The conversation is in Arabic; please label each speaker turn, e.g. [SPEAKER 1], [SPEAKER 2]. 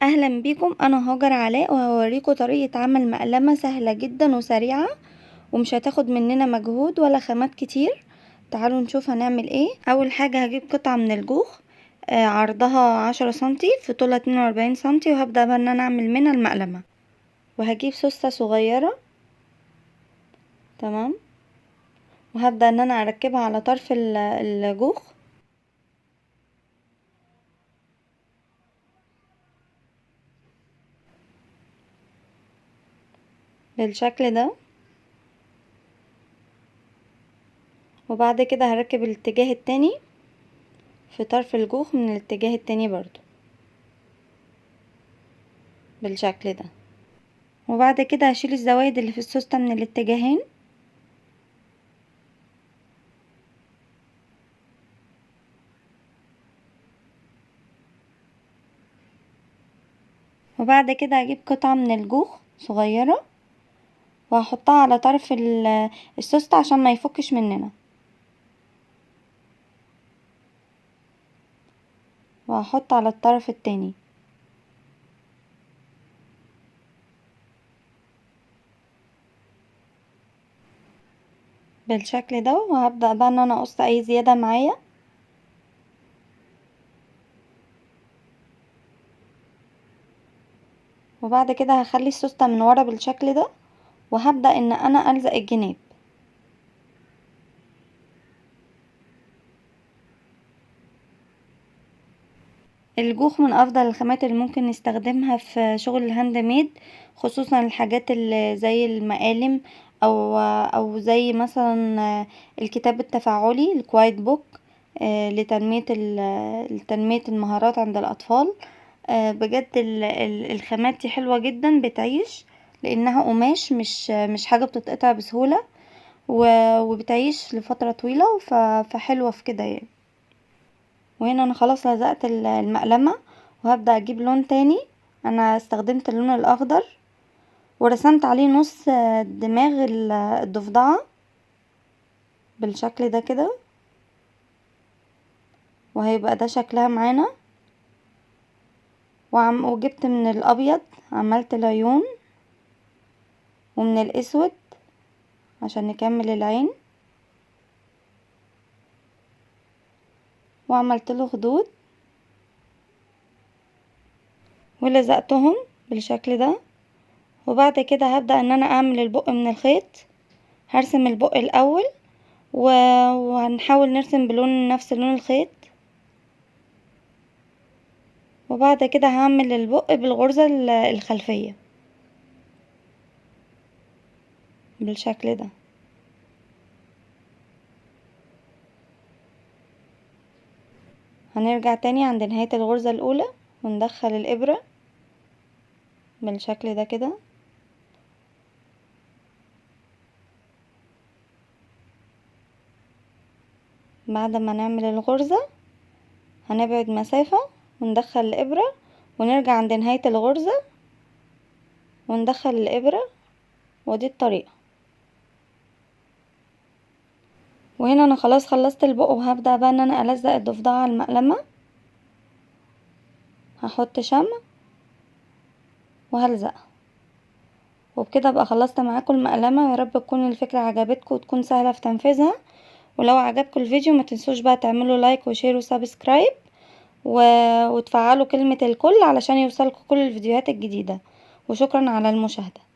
[SPEAKER 1] اهلا بيكم، انا هاجر علاء وهوريكم طريقة عمل مقلمة سهلة جدا وسريعة ومش هتاخد مننا مجهود ولا خامات كتير. تعالوا نشوف هنعمل ايه. اول حاجة هجيب قطعة من الجوخ، عرضها 10 سنتي في طولها 42 سنتي، وهبدأ بقى ان انا اعمل منها المقلمة. وهجيب سوستة صغيرة، تمام، وهبدأ ان انا اركبها على طرف الجوخ بالشكل ده. وبعد كده هركب الاتجاه التاني في طرف الجوخ من الاتجاه التاني برضو بالشكل ده. وبعد كده هشيل الزوايد اللي في السوستة من الاتجاهين، وبعد كده هجيب قطعة من الجوخ صغيرة وهحطها على طرف السوستة عشان ما يفكش مننا، وهحط على الطرف التاني بالشكل ده. وهبدأ بقى ان انا اقص اي زيادة معايا، وبعد كده هخلي السوستة من ورا بالشكل ده، وهبدأ ان انا الزق الجناب. الجوخ من افضل الخامات اللي ممكن نستخدمها في شغل الهاند ميد، خصوصا الحاجات اللي زي المقالم او زي مثلا الكتاب التفاعلي الكوايت بوك، لتنمية المهارات عند الاطفال. بجد الخامات دي حلوة جدا، بتعيش لانها قماش، مش حاجة بتتقطع بسهولة، وبتعيش لفترة طويلة، فحلوة في كده يعني. وهنا انا خلاص لزقت المقلمة، وهبدأ اجيب لون تاني. انا استخدمت اللون الاخضر ورسمت عليه نص دماغ الضفدعة بالشكل ده كده، وهيبقى ده شكلها معانا. وجبت من الابيض عملت العيون، ومن الاسود عشان نكمل العين، وعملت له خدود ولزقتهم بالشكل ده. وبعد كده هبدأ ان انا اعمل البق من الخيط. هرسم البق الاول وهنحاول نرسم بلون نفس لون الخيط، وبعد كده هعمل البق بالغرزة الخلفية بالشكل ده. هنرجع تاني عند نهاية الغرزة الاولى وندخل الابرة بالشكل ده كده. بعد ما نعمل الغرزة هنبعد مسافة وندخل الابرة، ونرجع عند نهاية الغرزة وندخل الابرة، ودي الطريقة. وهنا انا خلاص خلصت البق، وهبدأ بقى ان انا الزق الضفدعة على المقلمة. هحط شمع وهلزقها، وبكده ابقى خلصت معاكم المقلمة. يا رب تكون الفكرة عجبتكم وتكون سهلة في تنفيذها. ولو عجبكم الفيديو ما تنسوش بقى تعملوا لايك وشير وسبسكرايب وتفعلوا كلمة الكل علشان يوصلكم كل الفيديوهات الجديدة. وشكرا على المشاهدة.